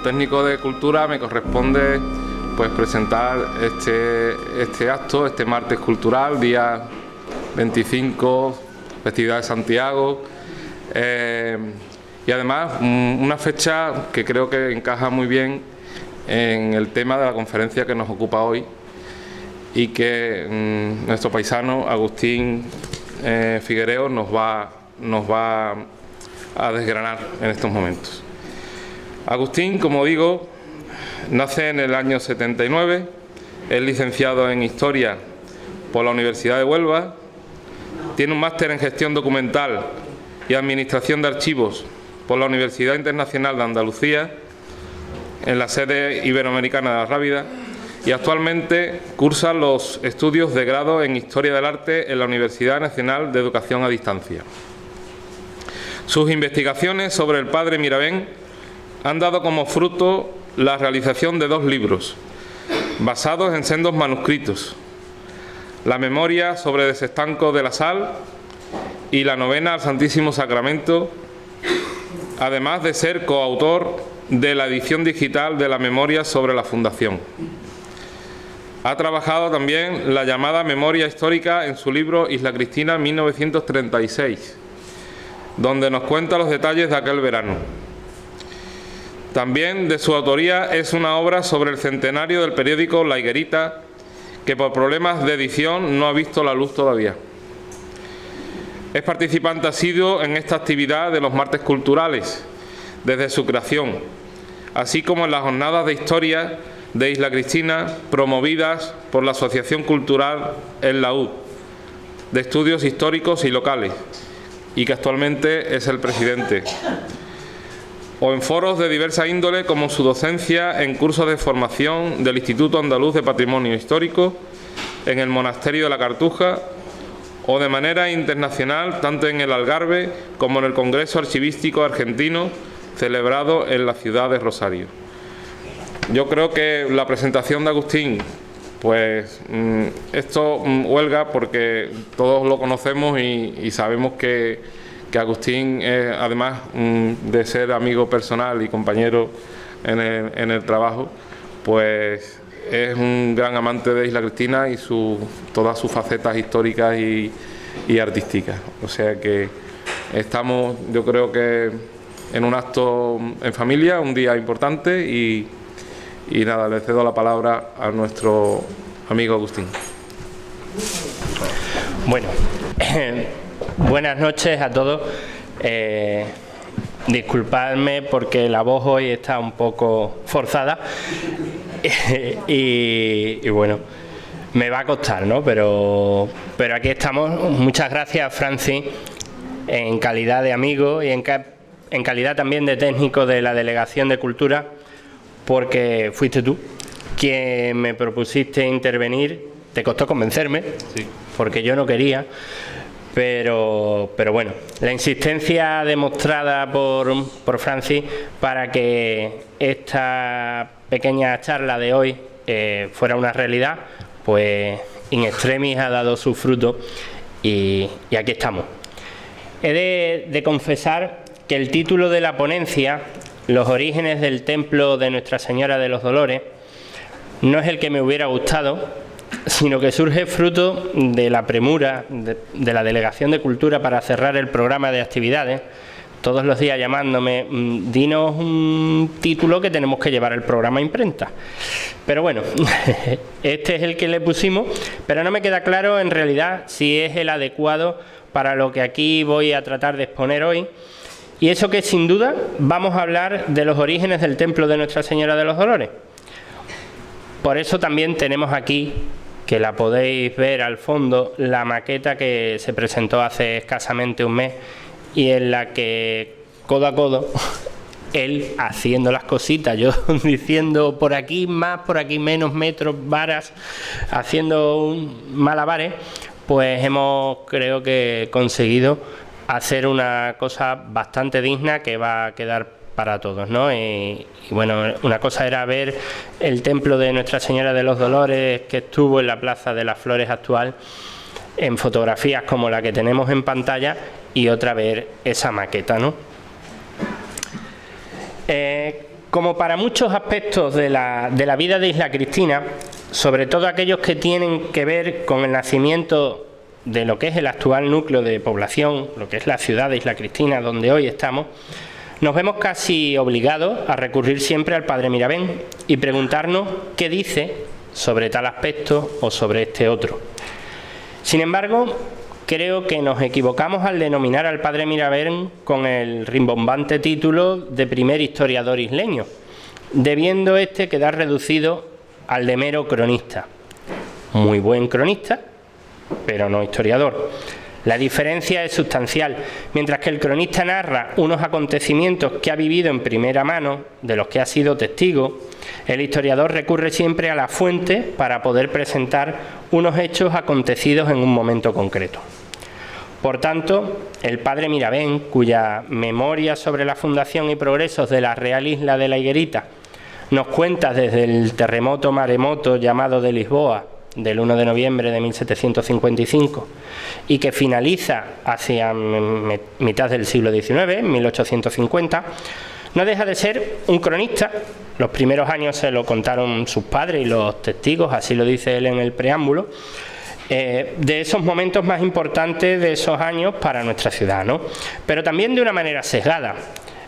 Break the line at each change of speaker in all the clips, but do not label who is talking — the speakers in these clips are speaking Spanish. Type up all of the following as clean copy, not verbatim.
técnico de cultura me corresponde pues presentar este acto, este martes cultural, día 25, festividad de Santiago, y además una fecha que creo que encaja muy bien en el tema de la conferencia que nos ocupa hoy y que nuestro paisano Agustín Figuereo nos va a desgranar en estos momentos. Agustín, como digo, nace en el año 79, es licenciado en Historia por la Universidad de Huelva, tiene un máster en Gestión Documental y Administración de Archivos por la Universidad Internacional de Andalucía, en la sede iberoamericana de La Rábida, y actualmente cursa los estudios de grado en Historia del Arte en la Universidad Nacional de Educación a Distancia. Sus investigaciones sobre el padre Miravén han dado como fruto la realización de 2 libros, basados en sendos manuscritos: la Memoria sobre Desestanco de la Sal y la Novena al Santísimo Sacramento, además de ser coautor de la edición digital de la Memoria sobre la Fundación. Ha trabajado también la llamada memoria histórica en su libro Isla Cristina 1936, donde nos cuenta los detalles de aquel verano. También de su autoría es una obra sobre el centenario del periódico La Higuerita, que por problemas de edición no ha visto la luz todavía. Es participante asiduo en esta actividad de los martes culturales desde su creación, así como en las jornadas de historia de Isla Cristina promovidas por la Asociación Cultural El Laúd, de estudios históricos y locales, y que actualmente es el presidente, o en foros de diversa índole como su docencia en cursos de formación del Instituto Andaluz de Patrimonio Histórico, en el Monasterio de la Cartuja, o de manera internacional tanto en el Algarve como en el Congreso Archivístico Argentino celebrado en la ciudad de Rosario. Yo creo que la presentación de Agustín, pues esto huelga porque todos lo conocemos y sabemos que Agustín, además de ser amigo personal y compañero en el trabajo, pues es un gran amante de Isla Cristina y todas sus facetas históricas y artísticas. O sea que estamos, yo creo que en un acto en familia, un día importante y nada, le cedo la palabra a nuestro amigo Agustín.
Bueno, buenas noches a todos. Disculpadme porque la voz hoy está un poco forzada y bueno, me va a costar, ¿no? Pero aquí estamos. Muchas gracias, Francis, en calidad de amigo y en calidad también de técnico de la Delegación de Cultura, porque fuiste tú quien me propusiste intervenir. Te costó convencerme, sí, porque yo no quería, pero bueno, la insistencia demostrada por Francis para que esta pequeña charla de hoy fuera una realidad, pues in extremis ha dado su fruto y aquí estamos. He de confesar que el título de la ponencia, Los orígenes del templo de Nuestra Señora de los Dolores, no es el que me hubiera gustado, sino que surge fruto de la premura de la Delegación de Cultura para cerrar el programa de actividades, todos los días llamándome: dinos un título que tenemos que llevar el programa a imprenta. Pero bueno, este es el que le pusimos, pero no me queda claro en realidad si es el adecuado para lo que aquí voy a tratar de exponer hoy. Y eso que sin duda vamos a hablar de los orígenes del templo de Nuestra Señora de los Dolores. Por eso también tenemos aquí, que la podéis ver al fondo, la maqueta que se presentó hace escasamente un mes y en la que codo a codo, él haciendo las cositas, yo diciendo por aquí más, por aquí menos, metros, varas, haciendo malabares, pues hemos, creo que, conseguido hacer una cosa bastante digna que va a quedar para todos, ¿no? Y bueno, una cosa era ver el templo de Nuestra Señora de los Dolores que estuvo en la Plaza de las Flores actual en fotografías como la que tenemos en pantalla, y otra ver esa maqueta, ¿no? Como para muchos aspectos de la vida de Isla Cristina, sobre todo aquellos que tienen que ver con el nacimiento de lo que es el actual núcleo de población, lo que es la ciudad de Isla Cristina, donde hoy estamos, nos vemos casi obligados a recurrir siempre al padre Miravén y preguntarnos qué dice sobre tal aspecto o sobre este otro. Sin embargo, creo que nos equivocamos al denominar al padre Miravén con el rimbombante título de primer historiador isleño, debiendo este quedar reducido al de mero cronista. Muy buen cronista, pero no historiador. La diferencia es sustancial. Mientras que el cronista narra unos acontecimientos que ha vivido en primera mano, de los que ha sido testigo, el historiador recurre siempre a la fuente para poder presentar unos hechos acontecidos en un momento concreto. Por tanto, el padre Miravén, cuya memoria sobre la fundación y progresos de la Real Isla de la Higuerita nos cuenta desde el terremoto maremoto llamado de Lisboa, del 1 de noviembre de 1755, y que finaliza hacia mitad del siglo XIX, 1850, no deja de ser un cronista. Los primeros años se lo contaron sus padres y los testigos, así lo dice él en el preámbulo, de esos momentos más importantes de esos años para nuestra ciudad, ¿no? Pero también de una manera sesgada.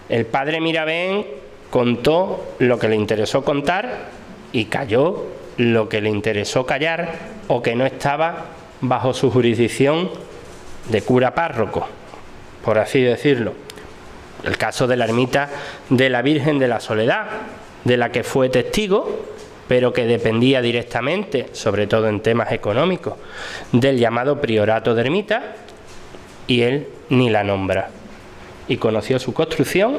El padre Miravén contó lo que le interesó contar y calló lo que le interesó callar o que no estaba bajo su jurisdicción de cura párroco, por así decirlo. El caso de la ermita de la Virgen de la Soledad, de la que fue testigo, pero que dependía directamente, sobre todo en temas económicos, del llamado priorato de ermita, y él ni la nombra. Y conoció su construcción,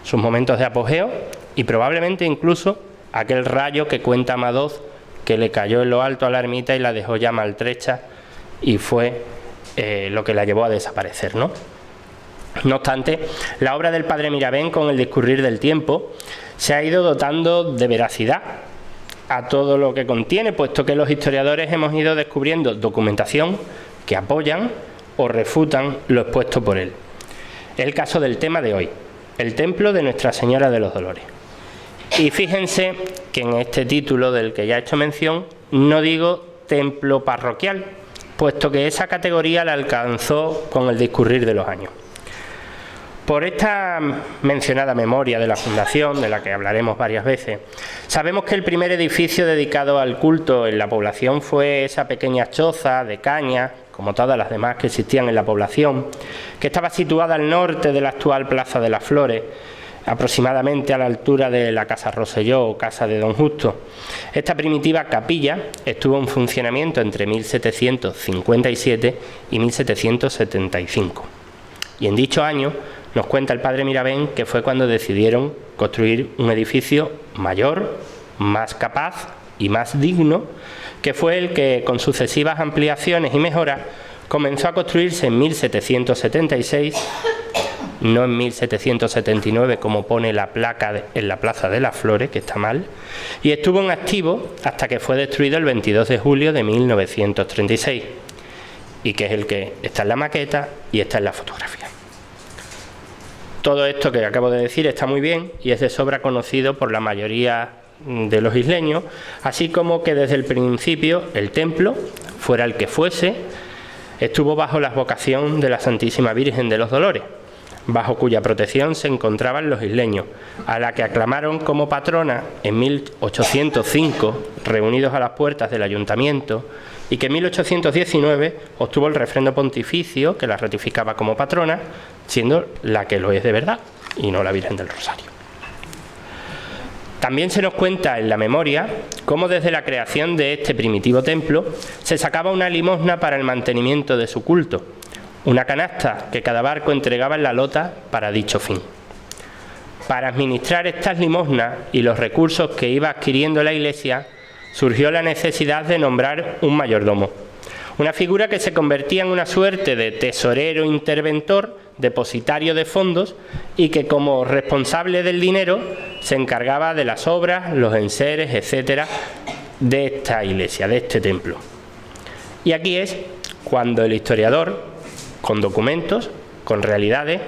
sus momentos de apogeo y probablemente incluso aquel rayo que cuenta Madoz que le cayó en lo alto a la ermita y la dejó ya maltrecha y fue lo que la llevó a desaparecer, ¿no? No obstante, la obra del padre Miravén, con el discurrir del tiempo, se ha ido dotando de veracidad a todo lo que contiene, puesto que los historiadores hemos ido descubriendo documentación que apoyan o refutan lo expuesto por él. El caso del tema de hoy, el templo de Nuestra Señora de los Dolores. Y fíjense que en este título del que ya he hecho mención no digo templo parroquial, puesto que esa categoría la alcanzó con el discurrir de los años. Por esta mencionada memoria de la fundación, de la que hablaremos varias veces, sabemos que el primer edificio dedicado al culto en la población fue esa pequeña choza de caña, como todas las demás que existían en la población, que estaba situada al norte de la actual Plaza de las Flores, aproximadamente a la altura de la Casa Rosselló o Casa de Don Justo. Esta primitiva capilla estuvo en funcionamiento entre 1757 y 1775. Y en dicho año nos cuenta el padre Miravén que fue cuando decidieron construir un edificio mayor, más capaz y más digno, que fue el que, con sucesivas ampliaciones y mejoras, comenzó a construirse en 1776, no en 1779 como pone la placa en la Plaza de las Flores, que está mal, y estuvo en activo hasta que fue destruido el 22 de julio de 1936, y que es el que está en la maqueta y está en la fotografía. Todo esto que acabo de decir está muy bien y es de sobra conocido por la mayoría de los isleños, así como que desde el principio el templo, fuera el que fuese, estuvo bajo la advocación de la Santísima Virgen de los Dolores, bajo cuya protección se encontraban los isleños, a la que aclamaron como patrona en 1805, reunidos a las puertas del ayuntamiento, y que en 1819 obtuvo el refrendo pontificio que la ratificaba como patrona, siendo la que lo es de verdad y no la Virgen del Rosario. También se nos cuenta en la memoria cómo desde la creación de este primitivo templo se sacaba una limosna para el mantenimiento de su culto, una canasta que cada barco entregaba en la lota para dicho fin. Para administrar estas limosnas y los recursos que iba adquiriendo la Iglesia, surgió la necesidad de nombrar un mayordomo, una figura que se convertía en una suerte de tesorero interventor, depositario de fondos, y que como responsable del dinero se encargaba de las obras, los enseres, etcétera, de esta iglesia, de este templo. Y aquí es cuando el historiador, con documentos, con realidades,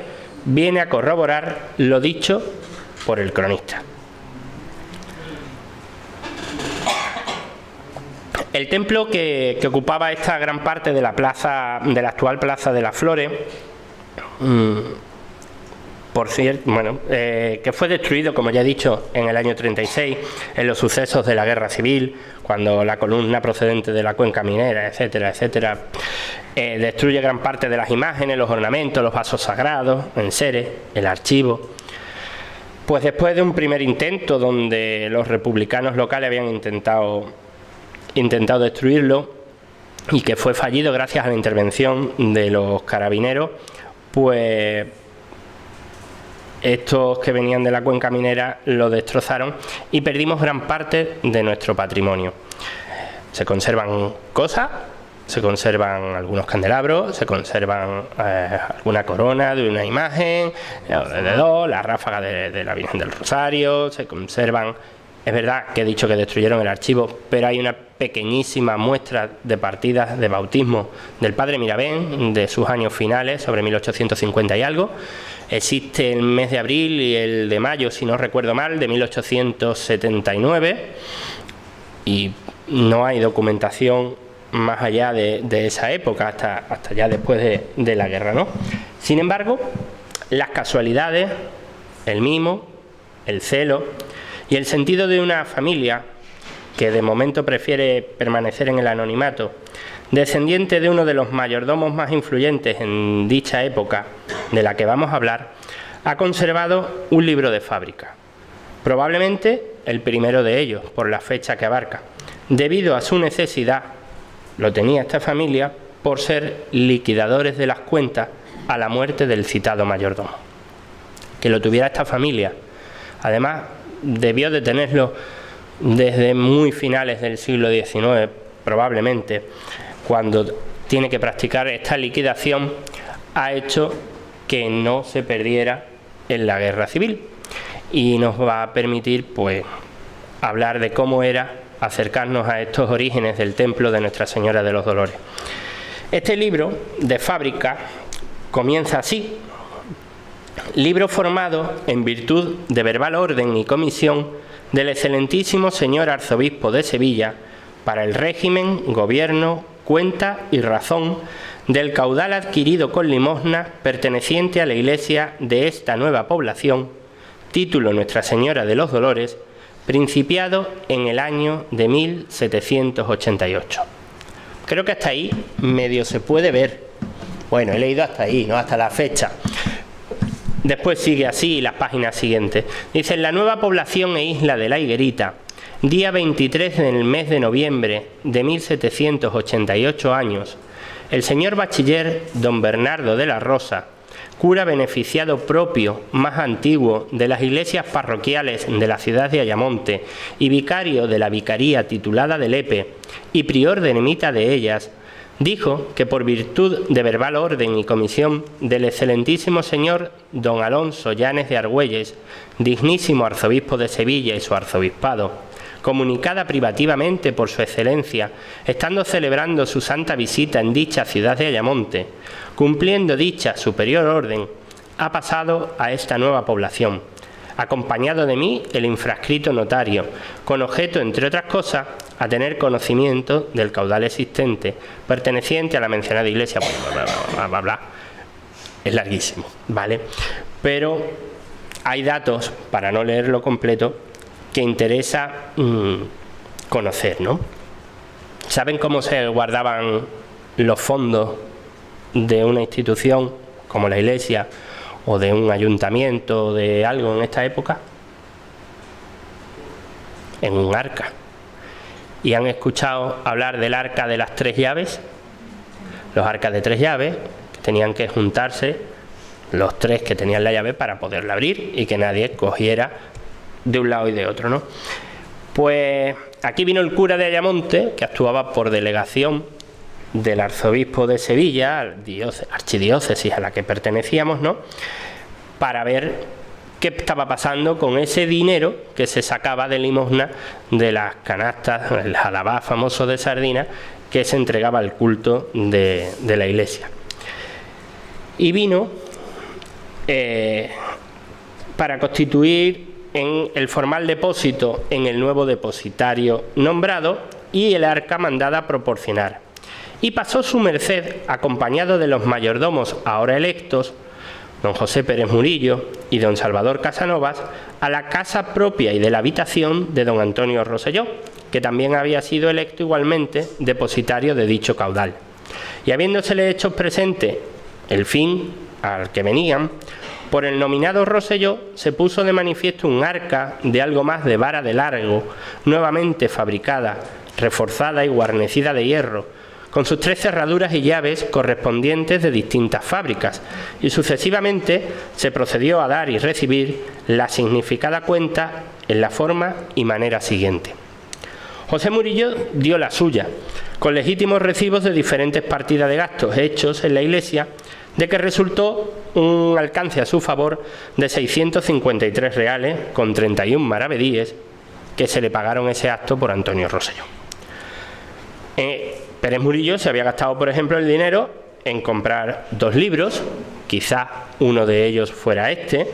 viene a corroborar lo dicho por el cronista. El templo que ocupaba esta gran parte de la plaza, de la actual Plaza de las Flores, por cierto, bueno, que fue destruido, como ya he dicho, en el año 36, en los sucesos de la Guerra Civil, cuando la columna procedente de la cuenca minera, etcétera, etcétera, destruye gran parte de las imágenes, los ornamentos, los vasos sagrados, enseres, el archivo. Pues después de un primer intento donde los republicanos locales habían intentado destruirlo y que fue fallido gracias a la intervención de los carabineros, pues estos que venían de la cuenca minera lo destrozaron y perdimos gran parte de nuestro patrimonio. Se conservan cosas, se conservan algunos candelabros, se conservan alguna corona de una imagen, de dos, la ráfaga de la Virgen del Rosario, se conservan. Es verdad que he dicho que destruyeron el archivo, pero hay una pequeñísima muestra de partidas de bautismo del padre Mirabén, de sus años finales, sobre 1850 y algo. Existe el mes de abril y el de mayo, si no recuerdo mal, de 1879, y no hay documentación más allá de esa época, hasta ya después de la guerra, ¿no? Sin embargo, las casualidades, el mimo, el celo y el sentido de una familia que de momento prefiere permanecer en el anonimato, descendiente de uno de los mayordomos más influyentes en dicha época de la que vamos a hablar, ha conservado un libro de fábrica, probablemente el primero de ellos por la fecha que abarca, debido a su necesidad. Lo tenía esta familia por ser liquidadores de las cuentas a la muerte del citado mayordomo. Que lo tuviera esta familia, además, debió de tenerlo desde muy finales del siglo XIX, probablemente, cuando tiene que practicar esta liquidación, ha hecho que no se perdiera en la guerra civil, y nos va a permitir, pues, hablar de cómo era acercarnos a estos orígenes del templo de Nuestra Señora de los Dolores. Este libro de fábrica comienza así: libro formado en virtud de verbal orden y comisión del excelentísimo señor arzobispo de Sevilla para el régimen, gobierno, cuenta y razón del caudal adquirido con limosna perteneciente a la iglesia de esta nueva población, título Nuestra Señora de los Dolores, principiado en el año de 1788. Creo que hasta ahí medio se puede ver. Bueno, he leído hasta ahí, no hasta la fecha. Después sigue así las páginas siguientes. Dice: en la nueva población e isla de la Higuerita, día 23 del mes de noviembre de 1788 años, el señor bachiller don Bernardo de la Rosa, cura beneficiado propio más antiguo de las iglesias parroquiales de la ciudad de Ayamonte y vicario de la vicaría titulada de Lepe y prior de ermita de ellas, dijo que por virtud de verbal orden y comisión del excelentísimo señor don Alonso Llanes de Argüelles, dignísimo arzobispo de Sevilla y su arzobispado, comunicada privativamente por su excelencia, estando celebrando su santa visita en dicha ciudad de Ayamonte, cumpliendo dicha superior orden, ha pasado a esta nueva población, acompañado de mí el infrascrito notario, con objeto, entre otras cosas, a tener conocimiento del caudal existente perteneciente a la mencionada iglesia. Bla, bla, bla. Es larguísimo, ¿vale? Pero hay datos, para no leerlo completo, que interesa conocer, ¿no? ¿Saben cómo se guardaban los fondos de una institución como la iglesia o de un ayuntamiento o de algo en esta época? En un arca. ¿Y han escuchado hablar del arca de las 3 llaves? Los arcas de 3 llaves, que tenían que juntarse los 3 que tenían la llave para poderla abrir y que nadie cogiera de un lado y de otro, ¿no? Pues aquí vino el cura de Ayamonte, que actuaba por delegación del arzobispo de Sevilla, archidiócesis a la que pertenecíamos, ¿no?, para ver qué estaba pasando con ese dinero que se sacaba de limosna de las canastas, el jalabá famoso de sardina, que se entregaba al culto de la iglesia. Y vino para constituir en el formal depósito en el nuevo depositario nombrado y el arca mandada a proporcionar. Y pasó su merced, acompañado de los mayordomos ahora electos, don José Pérez Murillo y don Salvador Casanovas, a la casa propia y de la habitación de don Antonio Rosselló, que también había sido electo igualmente depositario de dicho caudal. Y habiéndosele hecho presente el fin al que venían, por el nominado Rosselló se puso de manifiesto un arca de algo más de vara de largo, nuevamente fabricada, reforzada y guarnecida de hierro, con sus 3 cerraduras y llaves correspondientes de distintas fábricas, y sucesivamente se procedió a dar y recibir la significada cuenta en la forma y manera siguiente. José Murillo dio la suya, con legítimos recibos de diferentes partidas de gastos hechos en la iglesia, de que resultó un alcance a su favor de 653 reales con 31 maravedíes que se le pagaron ese acto por Antonio Rosselló. Pérez Murillo se había gastado, por ejemplo, el dinero en comprar 2 libros, quizá uno de ellos fuera este.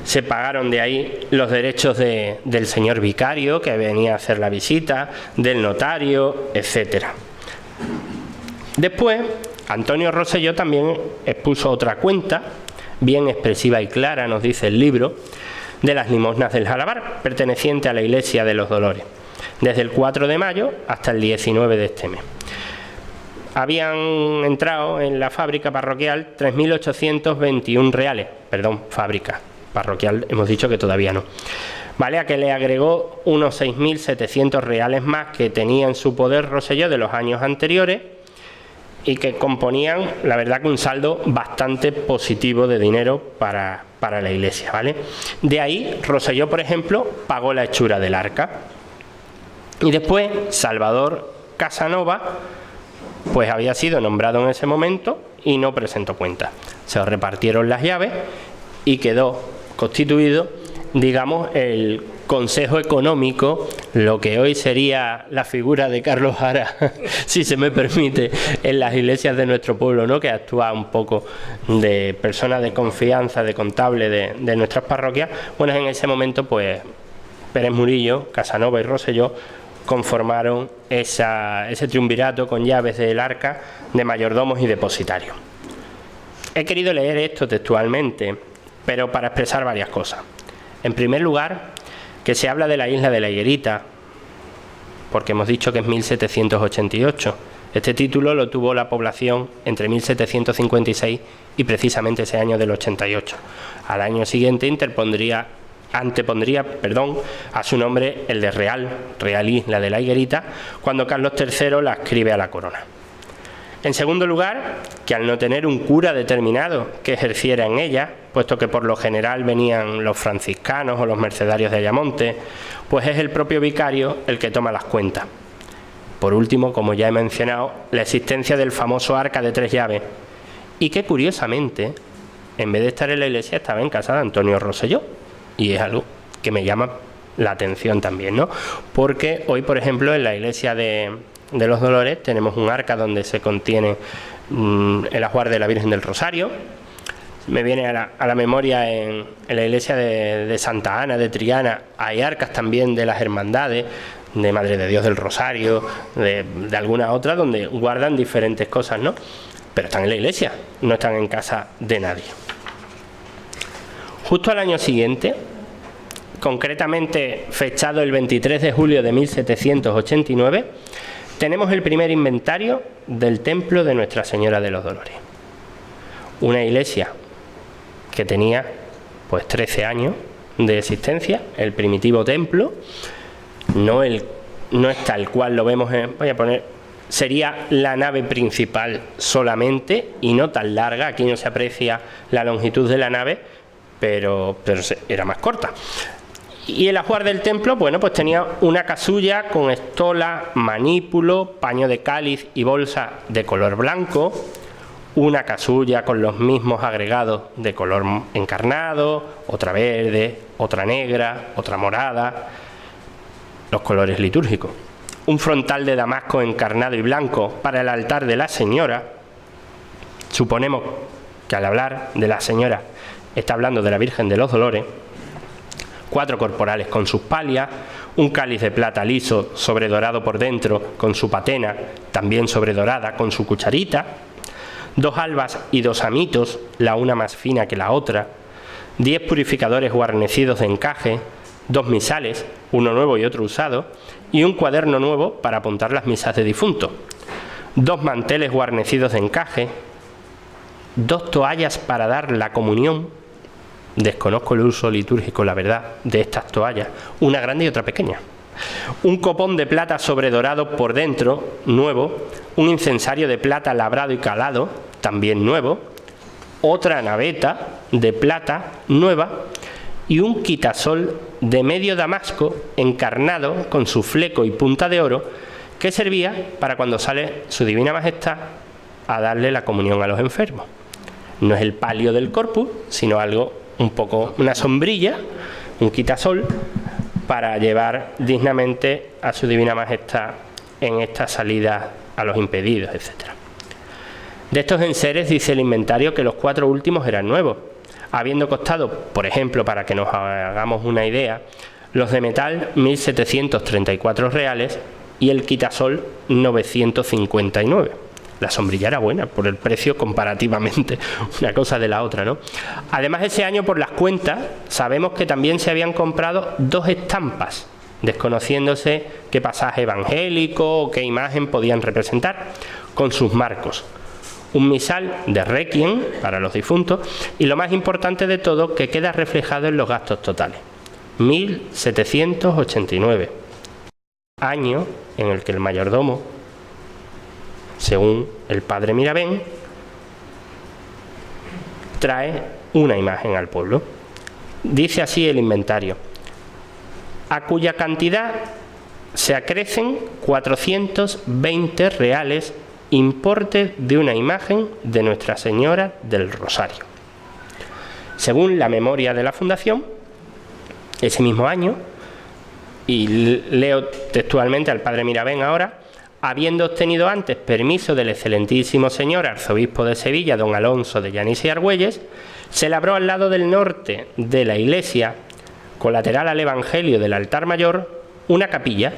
Se pagaron de ahí los derechos del señor vicario que venía a hacer la visita, del notario, etcétera. Después, Antonio Rosselló también expuso otra cuenta, bien expresiva y clara, nos dice el libro, de las limosnas del Jalabar, perteneciente a la Iglesia de los Dolores, desde el 4 de mayo hasta el 19 de este mes. Habían entrado en la fábrica parroquial 3.821 reales, perdón, fábrica parroquial, hemos dicho que todavía no. Vale, a que le agregó unos 6.700 reales más que tenía en su poder Rosselló de los años anteriores y que componían, la verdad, que un saldo bastante positivo de dinero para la iglesia, ¿vale? De ahí, Rosselló, por ejemplo, pagó la hechura del arca. Y después, Salvador Casanova, pues había sido nombrado en ese momento y no presentó cuenta. Se repartieron las llaves y quedó constituido, digamos, el Consejo Económico, lo que hoy sería la figura de Carlos Jara, si se me permite, en las iglesias de nuestro pueblo, ¿no?, que actúa un poco de persona de confianza, de contable de nuestras parroquias. Bueno, en ese momento, pues, Pérez Murillo, Casanova y Rosselló conformaron ese triunvirato con llaves del arca de mayordomos y depositarios. He querido leer esto textualmente, pero para expresar varias cosas. En primer lugar, que se habla de la isla de la Higuerita, porque hemos dicho que es 1788. Este título lo tuvo la población entre 1756 y precisamente ese año del 88. Al año siguiente antepondría a su nombre el de Real Isla de la Higuerita, cuando Carlos III la adscribe a la corona. En segundo lugar, que al no tener un cura determinado que ejerciera en ella, puesto que por lo general venían los franciscanos o los mercedarios de Ayamonte, pues es el propio vicario el que toma las cuentas. Por último, como ya he mencionado, la existencia del famoso arca de 3 llaves, y que curiosamente, en vez de estar en la iglesia, estaba en casa de Antonio Rosselló, y es algo que me llama la atención también, ¿no? Porque hoy, por ejemplo, en la iglesia de los Dolores tenemos un arca donde se contiene el ajuar de la Virgen del Rosario. Me viene a la memoria en la iglesia de Santa Ana de Triana, hay arcas también de las hermandades, de Madre de Dios del Rosario, de alguna otra, donde guardan diferentes cosas, ¿no? Pero están en la iglesia, no están en casa de nadie. Justo al año siguiente, concretamente fechado el 23 de julio de 1789, tenemos el primer inventario del templo de Nuestra Señora de los Dolores. Una iglesia que tenía pues 13 años de existencia, el primitivo templo, no es tal cual lo vemos sería la nave principal solamente y no tan larga, aquí no se aprecia la longitud de la nave, pero era más corta. Y el ajuar del templo, bueno, pues tenía una casulla con estola, manípulo, paño de cáliz y bolsa de color blanco, una casulla con los mismos agregados de color encarnado, otra verde, otra negra, otra morada, los colores litúrgicos. Un frontal de damasco encarnado y blanco para el altar de la Señora. Suponemos que al hablar de la Señora está hablando de la Virgen de los Dolores. 4 corporales con sus palias, un cáliz de plata liso sobredorado por dentro con su patena, también sobredorada con su cucharita, 2 albas y 2 amitos, la una más fina que la otra, 10 purificadores guarnecidos de encaje, 2 misales, uno nuevo y otro usado, y un cuaderno nuevo para apuntar las misas de difunto, 2 manteles guarnecidos de encaje, 2 toallas para dar la comunión. Desconozco el uso litúrgico, la verdad, de estas toallas, una grande y otra pequeña. Un copón de plata sobredorado por dentro, nuevo, un incensario de plata labrado y calado, también nuevo, otra naveta de plata nueva y un quitasol de medio damasco encarnado con su fleco y punta de oro que servía para cuando sale su Divina Majestad a darle la comunión a los enfermos. No es el palio del corpus, sino algo un poco, una sombrilla, un quitasol, para llevar dignamente a su Divina Majestad en esta salida a los impedidos, etc. De estos enseres dice el inventario que los 4 últimos eran nuevos, habiendo costado, por ejemplo, para que nos hagamos una idea, los de metal 1.734 reales y el quitasol 959. La sombrilla era buena por el precio comparativamente, una cosa de la otra, ¿no? Además, ese año, por las cuentas, sabemos que también se habían comprado 2 estampas, desconociéndose qué pasaje evangélico o qué imagen podían representar, con sus marcos. Un misal de requiem para los difuntos y, lo más importante de todo, que queda reflejado en los gastos totales. 1789, año en el que el mayordomo, según el padre Mirabén, trae una imagen al pueblo. Dice así el inventario: a cuya cantidad se acrecen 420 reales, importe de una imagen de Nuestra Señora del Rosario. Según la memoria de la Fundación, ese mismo año, y leo textualmente al padre Mirabén ahora, habiendo obtenido antes permiso del excelentísimo señor arzobispo de Sevilla, don Alonso de Llanis y Argüelles, se labró al lado del norte de la iglesia, colateral al Evangelio del altar mayor, una capilla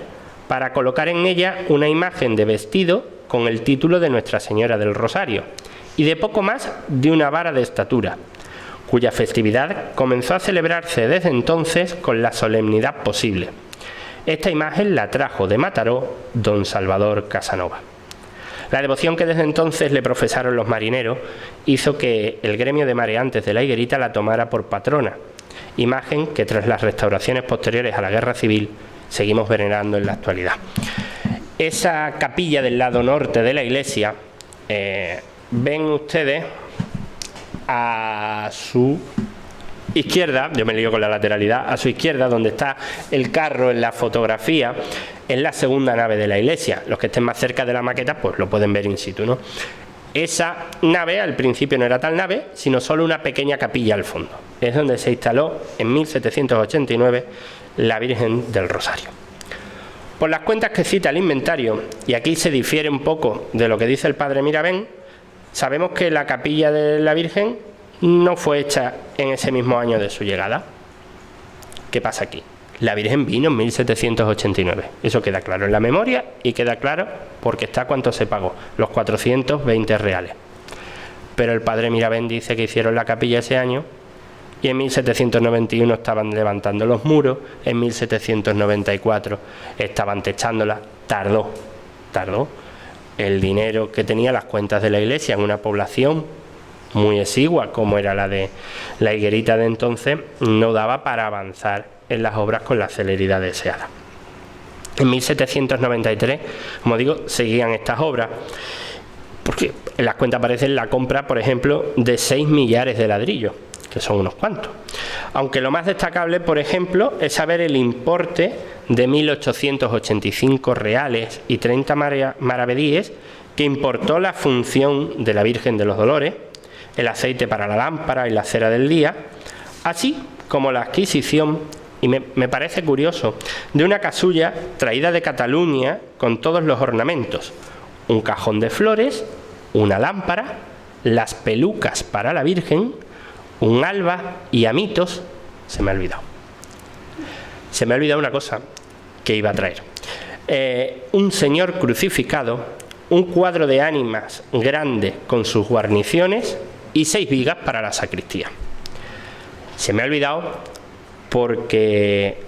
para colocar en ella una imagen de vestido con el título de Nuestra Señora del Rosario y de poco más de una vara de estatura, cuya festividad comenzó a celebrarse desde entonces con la solemnidad posible. Esta imagen la trajo de Mataró don Salvador Casanova. La devoción que desde entonces le profesaron los marineros hizo que el gremio de mareantes de la Higuerita la tomara por patrona, imagen que tras las restauraciones posteriores a la Guerra Civil seguimos venerando en la actualidad. Esa capilla del lado norte de la iglesia, ven ustedes a su izquierda, yo me lío con la lateralidad, a su izquierda, donde está el carro en la fotografía, es la segunda nave de la iglesia. Los que estén más cerca de la maqueta pues lo pueden ver in situ, ¿no? Esa nave al principio no era tal nave, sino solo una pequeña capilla al fondo. Es donde se instaló en 1789 la Virgen del Rosario. Por las cuentas que cita el inventario, y aquí se difiere un poco de lo que dice el padre Mirabén, sabemos que la capilla de la Virgen no fue hecha en ese mismo año de su llegada. ¿Qué pasa aquí? La Virgen vino en 1789. Eso queda claro en la memoria y queda claro porque está cuánto se pagó, los 420 reales. Pero el padre Mirabén dice que hicieron la capilla ese año y en 1791 estaban levantando los muros, en 1794 estaban techándola. Tardó el dinero que tenía las cuentas de la iglesia en una población muy exigua como era la de la Higuerita de entonces, no daba para avanzar en las obras con la celeridad deseada. En 1793, como digo, seguían estas obras, porque en las cuentas aparece la compra, por ejemplo, de 6 millares de ladrillos, que son unos cuantos. Aunque lo más destacable, por ejemplo, es saber el importe de 1.885 reales y 30 maravedíes que importó la función de la Virgen de los Dolores, el aceite para la lámpara y la cera del día, así como la adquisición, y me parece curioso, de una casulla traída de Cataluña con todos los ornamentos, un cajón de flores, una lámpara, las pelucas para la Virgen, un alba y amitos, se me ha olvidado. se me ha olvidado una cosa que iba a traer. Un señor crucificado, un cuadro de ánimas grande con sus guarniciones y 6 vigas para la sacristía. Se me ha olvidado porque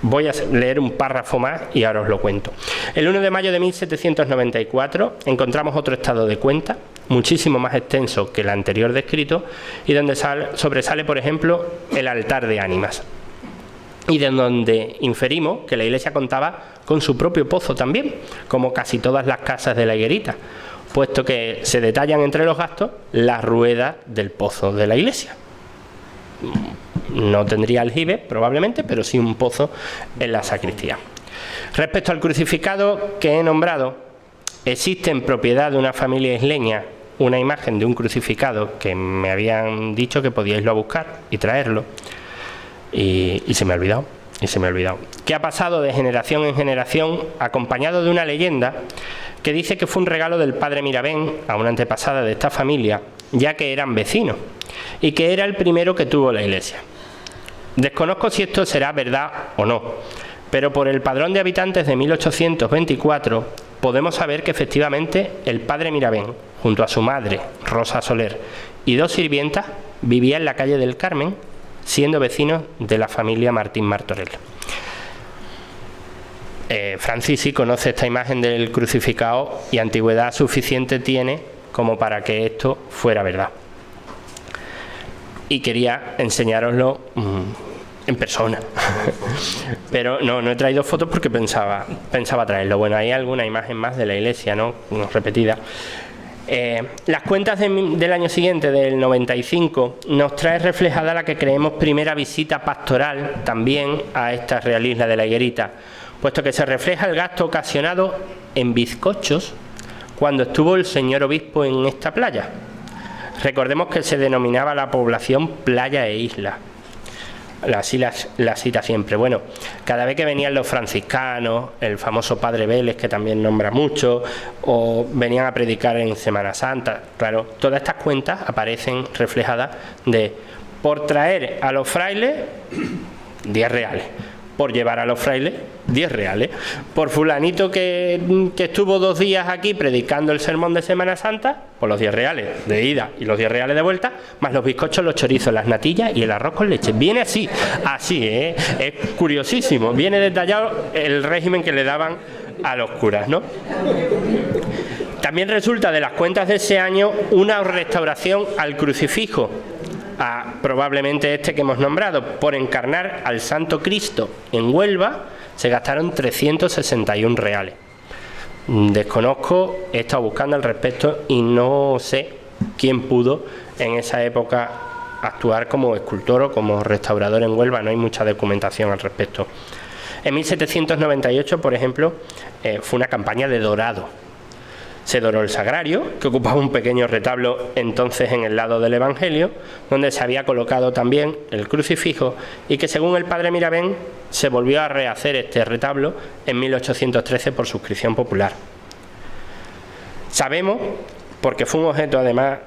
voy a leer un párrafo más y ahora os lo cuento. El 1 de mayo de 1794 encontramos otro estado de cuenta, muchísimo más extenso que el anterior descrito, y donde sobresale, por ejemplo, el altar de ánimas. Y de donde inferimos que la iglesia contaba con su propio pozo también, como casi todas las casas de la Higuerita, puesto que se detallan entre los gastos las ruedas del pozo de la iglesia. No tendría aljibe, probablemente, pero sí un pozo en la sacristía. Respecto al crucificado que he nombrado, existe en propiedad de una familia isleña una imagen de un crucificado que me habían dicho que podíais irlo a buscar y traerlo, y se me ha olvidado. Que ha pasado de generación en generación, acompañado de una leyenda que dice que fue un regalo del padre Mirabén a una antepasada de esta familia, ya que eran vecinos, y que era el primero que tuvo la iglesia. Desconozco si esto será verdad o no, pero por el padrón de habitantes de 1824 podemos saber que efectivamente el padre Mirabén, junto a su madre, Rosa Soler, y 2 sirvientas, vivía en la calle del Carmen, siendo vecinos de la familia Martín Martorell. Francis sí conoce esta imagen del crucificado y antigüedad suficiente tiene como para que esto fuera verdad. Y quería enseñároslo en persona. Pero no he traído fotos porque pensaba traerlo. Bueno, hay alguna imagen más de la iglesia, ¿no? Repetida. Las cuentas del año siguiente, del 95, nos trae reflejada la que creemos primera visita pastoral también a esta Real Isla de la Higuerita, puesto que se refleja el gasto ocasionado en bizcochos cuando estuvo el señor obispo en esta playa. Recordemos que se denominaba la población playa e isla. Así la cita siempre. Bueno, cada vez que venían los franciscanos, el famoso padre Vélez, que también nombra mucho, o venían a predicar en Semana Santa, claro, todas estas cuentas aparecen reflejadas de por traer a los frailes 10 reales, por llevar a los frailes 10 reales, por fulanito que estuvo 2 días aquí predicando el sermón de Semana Santa, por los 10 reales de ida y los 10 reales de vuelta, más los bizcochos, los chorizos, las natillas y el arroz con leche. Viene así, es curiosísimo, viene detallado el régimen que le daban a los curas, ¿no? También resulta de las cuentas de ese año una restauración al crucifijo, probablemente este que hemos nombrado, por encarnar al Santo Cristo en Huelva, se gastaron 361 reales. Desconozco, he estado buscando al respecto y no sé quién pudo en esa época actuar como escultor o como restaurador en Huelva, no hay mucha documentación al respecto. En 1798, por ejemplo, fue una campaña de dorado. Se doró el sagrario, que ocupaba un pequeño retablo entonces en el lado del Evangelio, donde se había colocado también el crucifijo y que según el padre Mirabén se volvió a rehacer este retablo en 1813 por suscripción popular. Sabemos, porque fue un objeto además,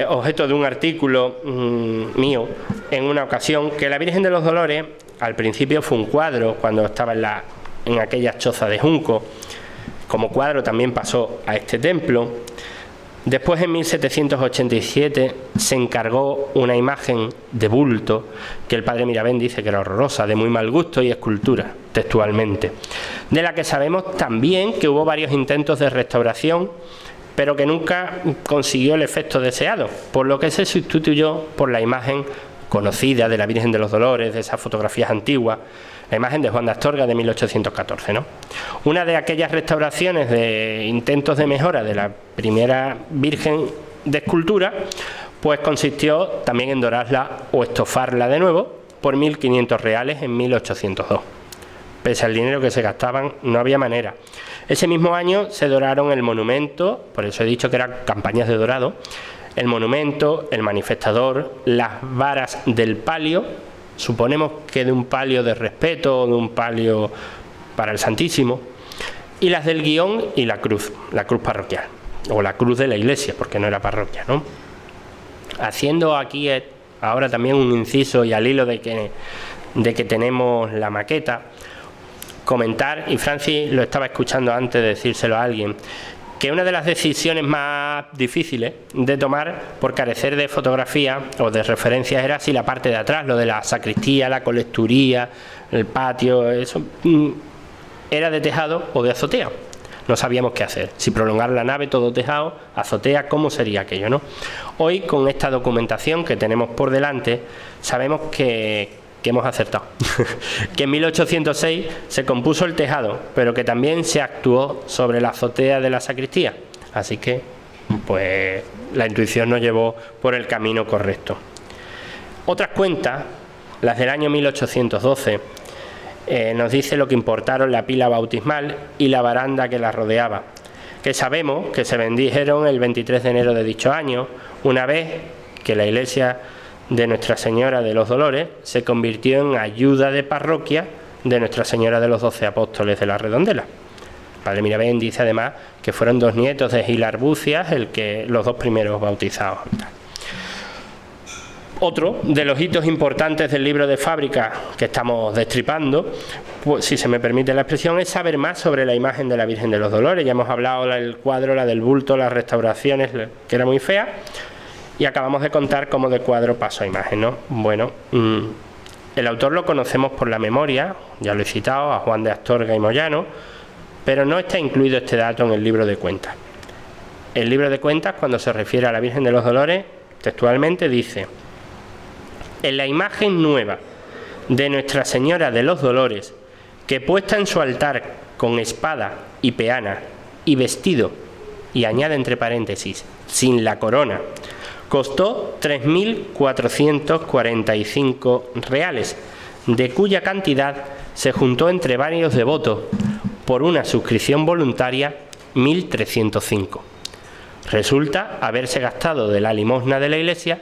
objeto de un artículo mío en una ocasión, que la Virgen de los Dolores al principio fue un cuadro cuando estaba en aquellas chozas de junco. Como cuadro también pasó a este templo. Después, en 1787, se encargó una imagen de bulto que el padre Mirabén dice que era horrorosa, de muy mal gusto y escultura, textualmente, de la que sabemos también que hubo varios intentos de restauración, pero que nunca consiguió el efecto deseado, por lo que se sustituyó por la imagen conocida de la Virgen de los Dolores, de esas fotografías antiguas, la imagen de Juan de Astorga de 1814, ¿no? Una de aquellas restauraciones de intentos de mejora de la primera Virgen de escultura, pues consistió también en dorarla o estofarla de nuevo por 1.500 reales en 1802. Pese al dinero que se gastaban, no había manera. Ese mismo año se doraron el monumento, por eso he dicho que eran campañas de dorado, el monumento, el manifestador, las varas del palio, suponemos que de un palio de respeto o de un palio para el Santísimo, y las del guión y la cruz parroquial, o la cruz de la iglesia, porque no era parroquia, ¿no? Haciendo aquí ahora también un inciso y al hilo de que de que tenemos la maqueta, comentar, y Francis lo estaba escuchando antes de decírselo a alguien, que una de las decisiones más difíciles de tomar por carecer de fotografía o de referencias era si la parte de atrás, lo de la sacristía, la colecturía, el patio, eso era de tejado o de azotea. No sabíamos qué hacer, si prolongar la nave todo tejado, azotea, cómo sería aquello, ¿no? Hoy, con esta documentación que tenemos por delante, sabemos que hemos acertado. Que en 1806 se compuso el tejado, pero que también se actuó sobre la azotea de la sacristía. Así que, pues, la intuición nos llevó por el camino correcto. Otras cuentas, las del año 1812, nos dice lo que importaron la pila bautismal y la baranda que la rodeaba, que sabemos que se bendijeron el 23 de enero de dicho año, una vez que la iglesia de Nuestra Señora de los Dolores se convirtió en ayuda de parroquia de Nuestra Señora de los 12 Apóstoles de la Redondela. Padre Mirabén dice además que fueron 2 nietos de Gil Arbucias los 2 primeros bautizados. Otro de los hitos importantes del libro de fábrica que estamos destripando, pues, si se me permite la expresión, es saber más sobre la imagen de la Virgen de los Dolores. Ya hemos hablado del cuadro, la del bulto, las restauraciones, que era muy fea, y acabamos de contar cómo de cuadro pasó a imagen, ¿no? Bueno, el autor lo conocemos por la memoria, ya lo he citado, a Juan de Astorga y Moyano, pero no está incluido este dato en el libro de cuentas. El libro de cuentas, cuando se refiere a la Virgen de los Dolores, textualmente dice: en la imagen nueva de Nuestra Señora de los Dolores, que puesta en su altar con espada y peana y vestido, y añade entre paréntesis, sin la corona, costó 3.445 reales, de cuya cantidad se juntó entre varios devotos por una suscripción voluntaria 1.305. Resulta haberse gastado de la limosna de la iglesia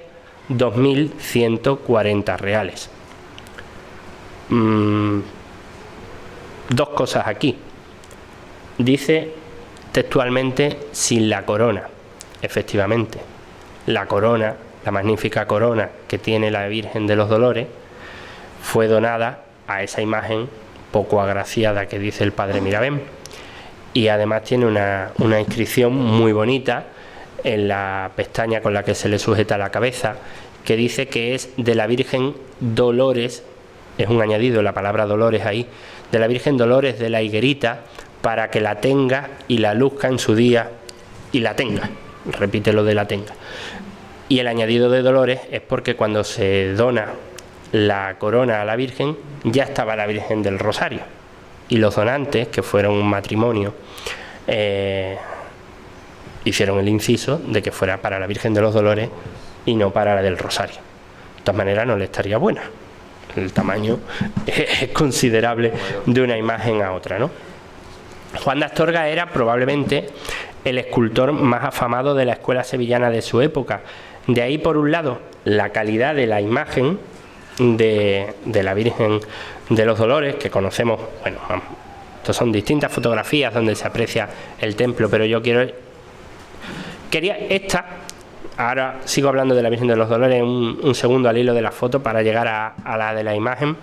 2.140 reales. 2 cosas aquí. Dice textualmente sin la corona. Efectivamente, la corona, la magnífica corona que tiene la Virgen de los Dolores, fue donada a esa imagen poco agraciada que dice el padre Mirabén, y además tiene una inscripción muy bonita en la pestaña con la que se le sujeta la cabeza, que dice que es de la Virgen Dolores, es un añadido la palabra Dolores ahí, de la Virgen Dolores de la Higuerita, para que la tenga y la luzca en su día, y la tenga, repite lo de la tenga. Y el añadido de Dolores es porque cuando se dona la corona a la Virgen, ya estaba la Virgen del Rosario, y los donantes, que fueron un matrimonio, hicieron el inciso de que fuera para la Virgen de los Dolores y no para la del Rosario. De todas maneras, no le estaría buena. El tamaño es considerable de una imagen a otra, ¿no? Juan de Astorga era probablemente el escultor más afamado de la escuela sevillana de su época. De ahí, por un lado, la calidad de la imagen de la Virgen de los Dolores, que conocemos, bueno, estos son distintas fotografías donde se aprecia el templo, pero yo quería esta, ahora sigo hablando de la Virgen de los Dolores un segundo al hilo de la foto para llegar a la de la imagen.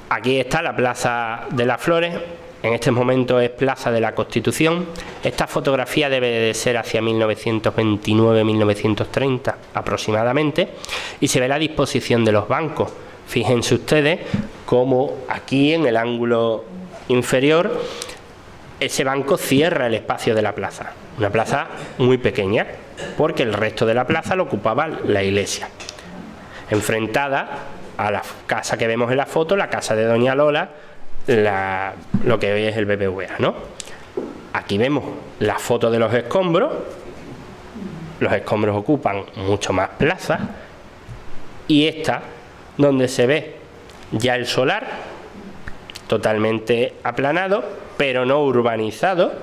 Aquí está la Plaza de las Flores, en este momento es Plaza de la Constitución. Esta fotografía debe de ser hacia 1929-1930 aproximadamente, y se ve la disposición de los bancos. Fíjense ustedes cómo aquí en el ángulo inferior ese banco cierra el espacio de la plaza, una plaza muy pequeña, porque el resto de la plaza lo ocupaba la iglesia, enfrentada a la casa que vemos en la foto, la casa de Doña Lola, lo que hoy es el BBVA, ¿no? Aquí vemos la foto de los escombros ocupan mucho más plaza, y esta donde se ve ya el solar totalmente aplanado, pero no urbanizado,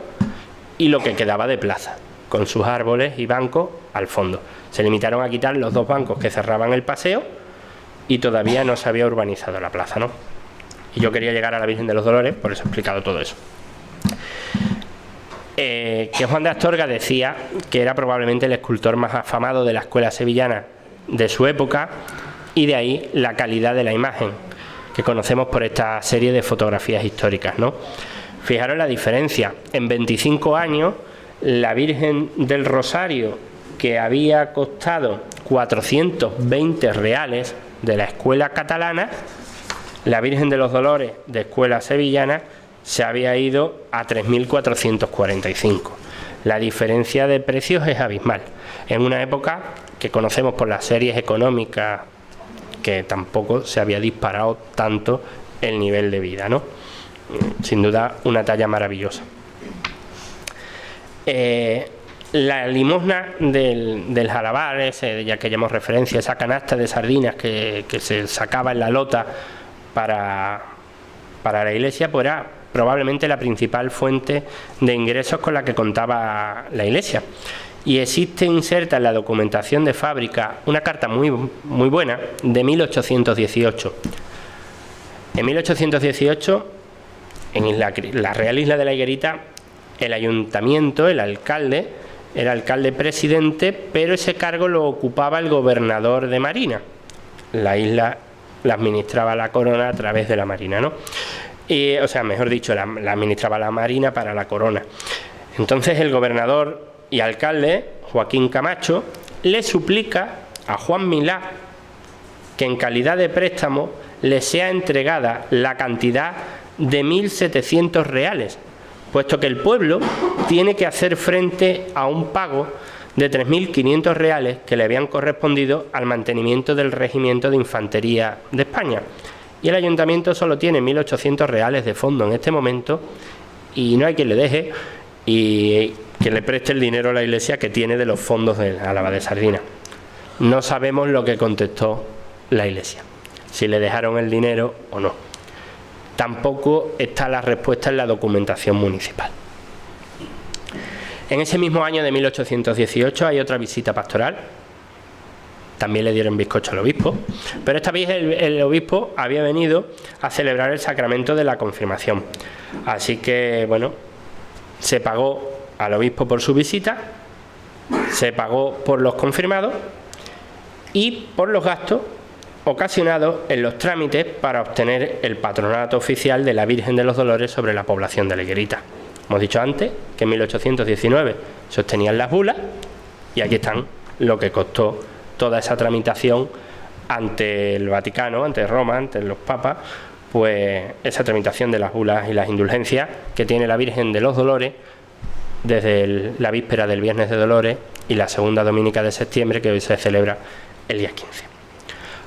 y lo que quedaba de plaza, con sus árboles y bancos al fondo. Se limitaron a quitar los 2 bancos que cerraban el paseo, y todavía no se había urbanizado la plaza, ¿no? Y yo quería llegar a la Virgen de los Dolores, por eso he explicado todo eso. Que Juan de Astorga decía que era probablemente el escultor más afamado de la escuela sevillana de su época, y de ahí la calidad de la imagen, que conocemos por esta serie de fotografías históricas, ¿no? Fijaros la diferencia. En 25 años, la Virgen del Rosario, que había costado 420 reales de la escuela catalana, la Virgen de los Dolores de escuela sevillana se había ido a 3.445. La diferencia de precios es abismal. En una época que conocemos por las series económicas, que tampoco se había disparado tanto el nivel de vida, ¿no? Sin duda, una talla maravillosa. La limosna del Jalabar, ya que llevamos referencia, esa canasta de sardinas que se sacaba en la lota para la iglesia, pues era probablemente la principal fuente de ingresos con la que contaba la iglesia. Y existe inserta en la documentación de fábrica una carta muy buena de 1818. En 1818, en la Real Isla de la Higuerita, el ayuntamiento, el alcalde, era alcalde presidente, pero ese cargo lo ocupaba el gobernador de Marina. La isla la administraba la corona a través de la Marina, ¿no? O sea, mejor dicho, la administraba la Marina para la corona. Entonces el gobernador y alcalde, Joaquín Camacho, le suplica a Juan Milá que en calidad de préstamo le sea entregada la cantidad de 1.700 reales, puesto que el pueblo tiene que hacer frente a un pago de 3.500 reales que le habían correspondido al mantenimiento del Regimiento de Infantería de España. Y el ayuntamiento solo tiene 1.800 reales de fondo en este momento, y no hay quien le deje y que le preste el dinero a la iglesia que tiene de los fondos de Álava de Sardina. No sabemos lo que contestó la iglesia, si le dejaron el dinero o no. Tampoco está la respuesta en la documentación municipal. En ese mismo año de 1818 hay otra visita pastoral. También le dieron bizcocho al obispo, pero esta vez el obispo había venido a celebrar el sacramento de la confirmación. Así que, bueno, se pagó al obispo por su visita, se pagó por los confirmados y por los gastos ocasionados en los trámites para obtener el patronato oficial de la Virgen de los Dolores sobre la población de la Higuerita. Hemos dicho antes que en 1819 se obtenían las bulas, y aquí están lo que costó toda esa tramitación ante el Vaticano, ante Roma, ante los papas, pues esa tramitación de las bulas y las indulgencias que tiene la Virgen de los Dolores desde la víspera del Viernes de Dolores y la segunda dominica de septiembre, que hoy se celebra el día 15.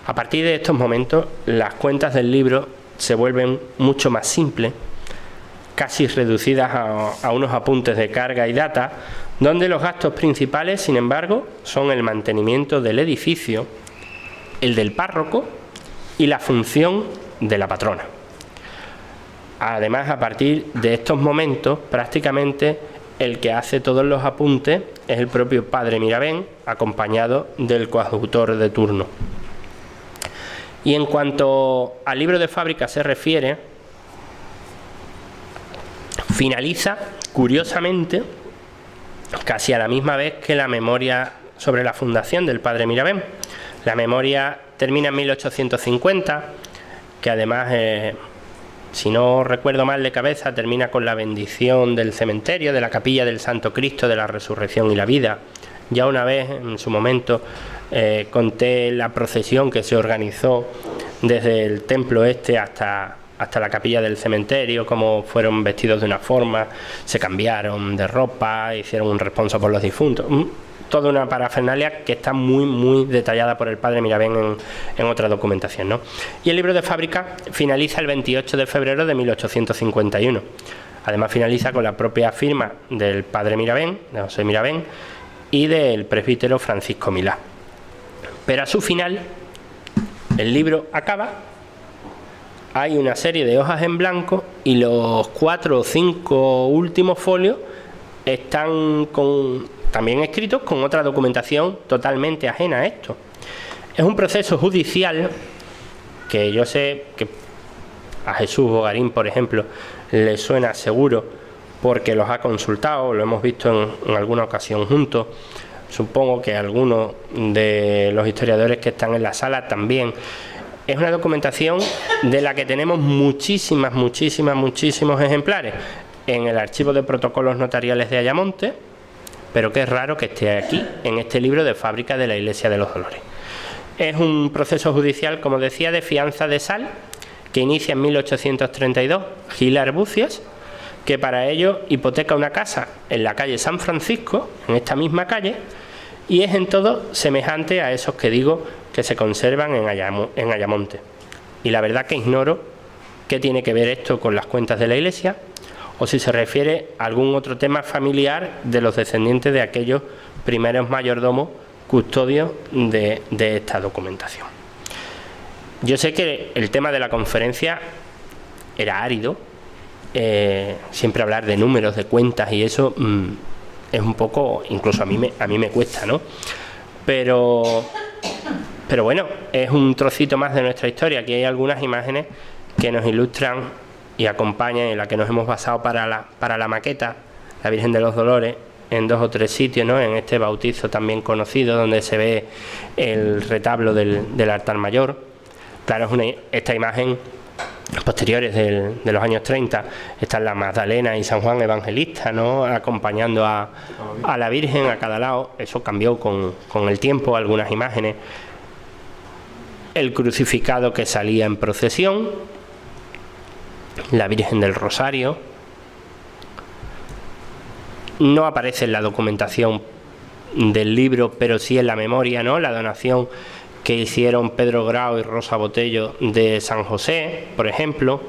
A partir de estos momentos, las cuentas del libro se vuelven mucho más simples, casi reducidas a unos apuntes de carga y data, donde los gastos principales, sin embargo, son el mantenimiento del edificio, el del párroco y la función de la patrona. Además, a partir de estos momentos, prácticamente el que hace todos los apuntes es el propio padre Mirabén, acompañado del coadjutor de turno. Y en cuanto al libro de fábrica se refiere, finaliza, curiosamente, casi a la misma vez que la memoria sobre la fundación del padre Mirabén. La memoria termina en 1850, que además, si no recuerdo mal de cabeza, termina con la bendición del cementerio, de la capilla del Santo Cristo de la Resurrección y la Vida. Ya una vez, en su momento, conté la procesión que se organizó desde el templo hasta la capilla del cementerio, cómo fueron vestidos de una forma, se cambiaron de ropa, hicieron un responso por los difuntos. Toda una parafernalia que está muy detallada por el padre Mirabén en otra documentación, ¿no? Y el libro de fábrica finaliza el 28 de febrero de 1851. Además finaliza con la propia firma del padre Mirabén, de José Mirabén, y del presbítero Francisco Milá. Pero a su final, el libro acaba, hay una serie de hojas en blanco y los 4 o 5 últimos folios están también escritos con otra documentación totalmente ajena a esto. Es un proceso judicial que yo sé que a Jesús Bogarín, por ejemplo, le suena seguro porque los ha consultado, lo hemos visto en alguna ocasión juntos. Supongo que algunos de los historiadores que están en la sala también. es una documentación de la que tenemos muchísimos ejemplares en el archivo de protocolos notariales de Ayamonte, pero que es raro que esté aquí, en este libro de fábrica de la Iglesia de los Dolores. Es un proceso judicial, como decía, de fianza de sal, que inicia en 1832 Gil Arbucias, que para ello hipoteca una casa en la calle San Francisco, en esta misma calle, y es en todo semejante a esos que digo que se conservan en Ayamonte. Y la verdad que ignoro qué tiene que ver esto con las cuentas de la Iglesia, o si se refiere a algún otro tema familiar de los descendientes de aquellos primeros mayordomos custodios de esta documentación. Yo sé que el tema de la conferencia era árido, siempre hablar de números, de cuentas y eso es un poco, incluso a mí me cuesta, ¿no? Pero bueno, es un trocito más de nuestra historia. Aquí hay algunas imágenes que nos ilustran y acompañan, en la que nos hemos basado para la maqueta, la Virgen de los Dolores, en 2 o 3 sitios, ¿no? En este bautizo también conocido, donde se ve el retablo del altar mayor. Claro, esta imagen, posteriores de los años 30, están la Magdalena y San Juan Evangelista, ¿no? Acompañando a la Virgen a cada lado. Eso cambió con el tiempo, algunas imágenes. El crucificado que salía en procesión, la Virgen del Rosario. No aparece en la documentación del libro, pero sí en la memoria, ¿no? La donación que hicieron Pedro Grau y Rosa Botello de San José, por ejemplo.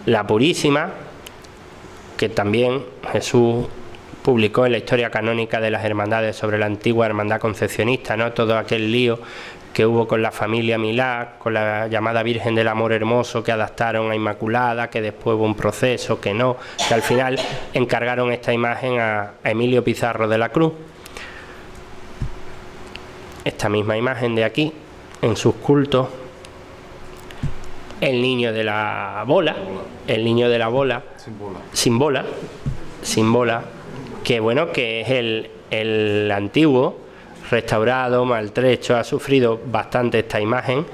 La Purísima, que también Jesús publicó en la historia canónica de las hermandades sobre la antigua hermandad concepcionista, ¿no? Todo aquel lío que hubo con la familia Milá, con la llamada Virgen del Amor Hermoso, que adaptaron a Inmaculada, que después hubo un proceso, que no, que al final encargaron esta imagen a Emilio Pizarro de la Cruz. Esta misma imagen de aquí, en sus cultos, el niño de la bola, sin bola, que bueno, que es el antiguo, restaurado, maltrecho, ha sufrido bastante esta imagen,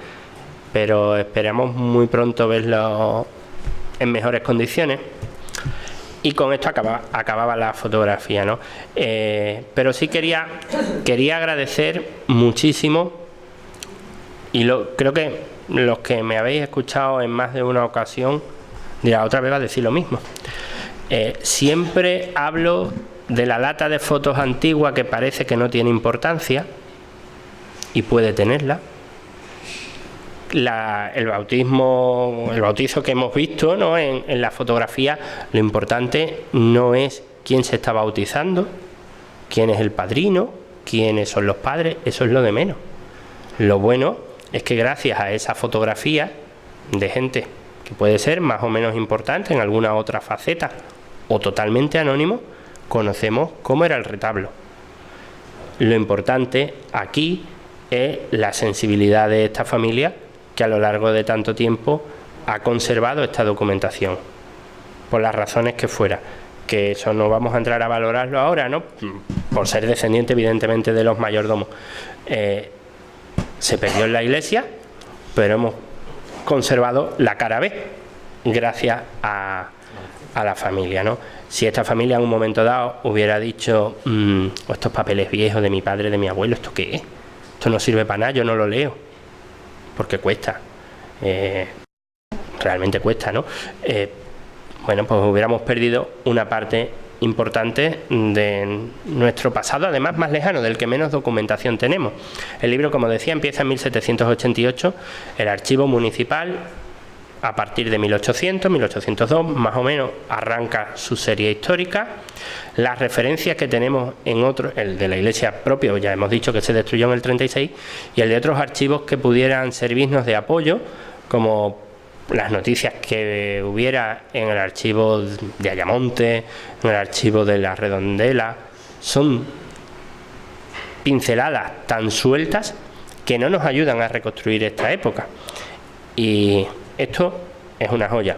pero esperamos muy pronto verlo en mejores condiciones. Y con esto acababa la fotografía, ¿no? Pero sí quería agradecer muchísimo, y creo que los que me habéis escuchado en más de una ocasión, dirá, otra vez va a decir lo mismo. Siempre hablo de la lata de fotos antigua que parece que no tiene importancia, y puede tenerla. El bautizo que hemos visto, ¿no? en la fotografía, lo importante no es quién se está bautizando, quién es el padrino, quiénes son los padres, eso es lo de menos. Lo bueno es que gracias a esa fotografía de gente que puede ser más o menos importante en alguna otra faceta o totalmente anónimo, conocemos cómo era el retablo. Lo importante aquí es la sensibilidad de esta familia, que a lo largo de tanto tiempo ha conservado esta documentación, por las razones que fuera, que eso no vamos a entrar a valorarlo ahora, ¿no? Por ser descendiente evidentemente de los mayordomos. Se perdió en la iglesia, pero hemos conservado la cara B, gracias a la familia, ¿no? Si esta familia en un momento dado hubiera dicho, estos papeles viejos de mi padre, de mi abuelo, ¿esto qué es? Esto no sirve para nada, yo no lo leo, porque cuesta, realmente cuesta, ¿no? Bueno, pues hubiéramos perdido una parte importante de nuestro pasado, además más lejano, del que menos documentación tenemos. El libro, como decía, empieza en 1788, el archivo municipal. A partir de 1800, 1802, más o menos, arranca su serie histórica. Las referencias que tenemos en otros, el de la iglesia propio, ya hemos dicho que se destruyó en el 36, y el de otros archivos que pudieran servirnos de apoyo, como las noticias que hubiera en el archivo de Ayamonte, en el archivo de la Redondela, son pinceladas tan sueltas que no nos ayudan a reconstruir esta época. Y esto es una joya,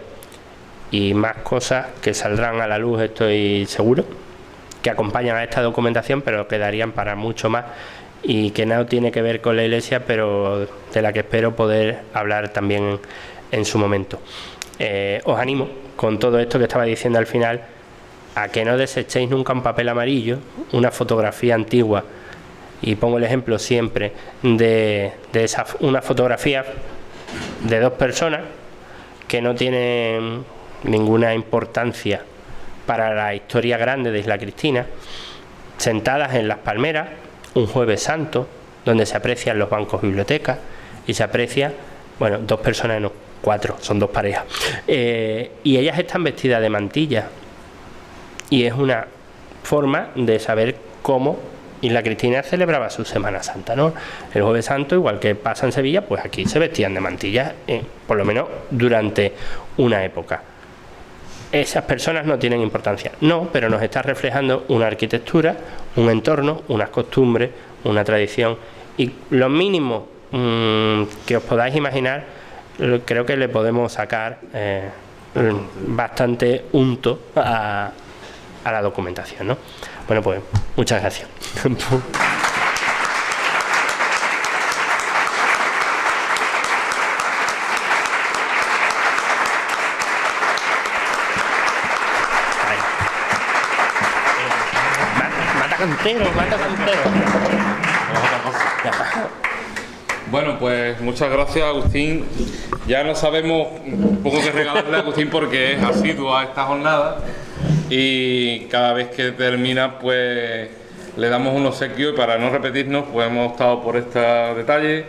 y más cosas que saldrán a la luz, estoy seguro, que acompañan a esta documentación, pero quedarían para mucho más, y que no tiene que ver con la Iglesia, pero de la que espero poder hablar también en su momento. Os animo, con todo esto que estaba diciendo al final, a que no desechéis nunca un papel amarillo, una fotografía antigua, y pongo el ejemplo siempre de una fotografía de dos personas que no tienen ninguna importancia para la historia grande de Isla Cristina, sentadas en las palmeras un Jueves Santo, donde se aprecian los bancos bibliotecas y se aprecia, bueno, dos personas, no, cuatro, son dos parejas, y ellas están vestidas de mantilla, y es una forma de saber cómo Isla Cristina celebraba su Semana Santa, ¿no? El Jueves Santo, igual que pasa en Sevilla, pues aquí se vestían de mantillas, por lo menos durante una época. Esas personas no tienen importancia, no, pero nos está reflejando una arquitectura, un entorno, unas costumbres, una tradición, y lo mínimo que os podáis imaginar, creo que le podemos sacar bastante unto a la documentación, ¿no? Bueno, pues muchas gracias. Mata cantero.
Bueno, pues muchas gracias, Agustín. Ya no sabemos un poco qué regalarle a Agustín porque es asiduo a esta jornada y cada vez que termina pues le damos un obsequio, y para no repetirnos pues hemos optado por este detalle.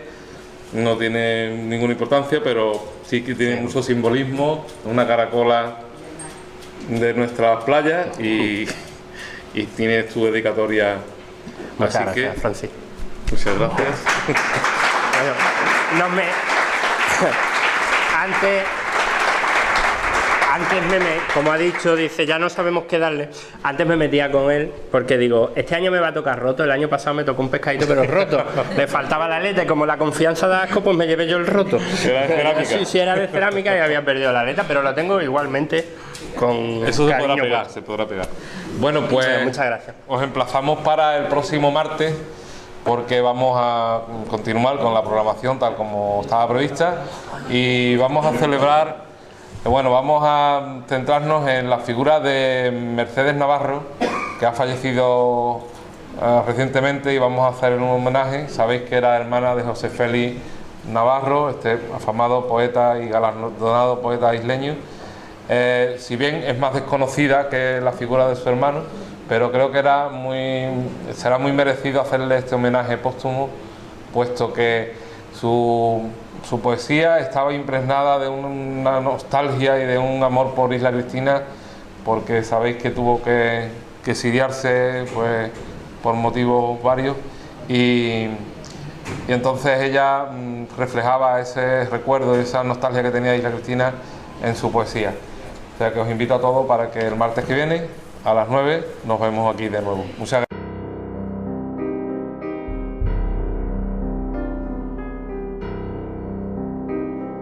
No tiene ninguna importancia, pero sí que tiene mucho simbolismo, una caracola de nuestras playas y tiene su dedicatoria.
Muchas gracias, Francis.
Muchas gracias.
Bueno, antes como ha dicho, dice, ya no sabemos qué darle. Antes me metía con él porque digo, este año me va a tocar roto, el año pasado me tocó un pescadito pero roto. Le faltaba la aleta y como la confianza da asco, pues me llevé yo el roto.
¿Era de cerámica?
Sí, era de cerámica y había perdido la aleta, pero lo tengo igualmente con
eso
cariño.
se podrá pegar. Bueno, pues
muchas gracias.
Os emplazamos para el próximo martes, porque vamos a continuar con la programación tal como estaba prevista y vamos a celebrar, bueno, vamos a centrarnos en la figura de Mercedes Navarro, que ha fallecido recientemente, y vamos a hacer un homenaje. Sabéis que era hermana de José Félix Navarro, este afamado poeta y galardonado poeta isleño. Si bien es más desconocida que la figura de su hermano, pero creo que será muy merecido hacerle este homenaje póstumo, puesto que su poesía estaba impregnada de una nostalgia y de un amor por Isla Cristina, porque sabéis que tuvo que exiliarse pues, por motivos varios, y entonces ella reflejaba ese recuerdo y esa nostalgia que tenía Isla Cristina en su poesía. O sea que os invito a todos para que el martes que viene a las 9 nos vemos aquí de nuevo. Muchas gracias.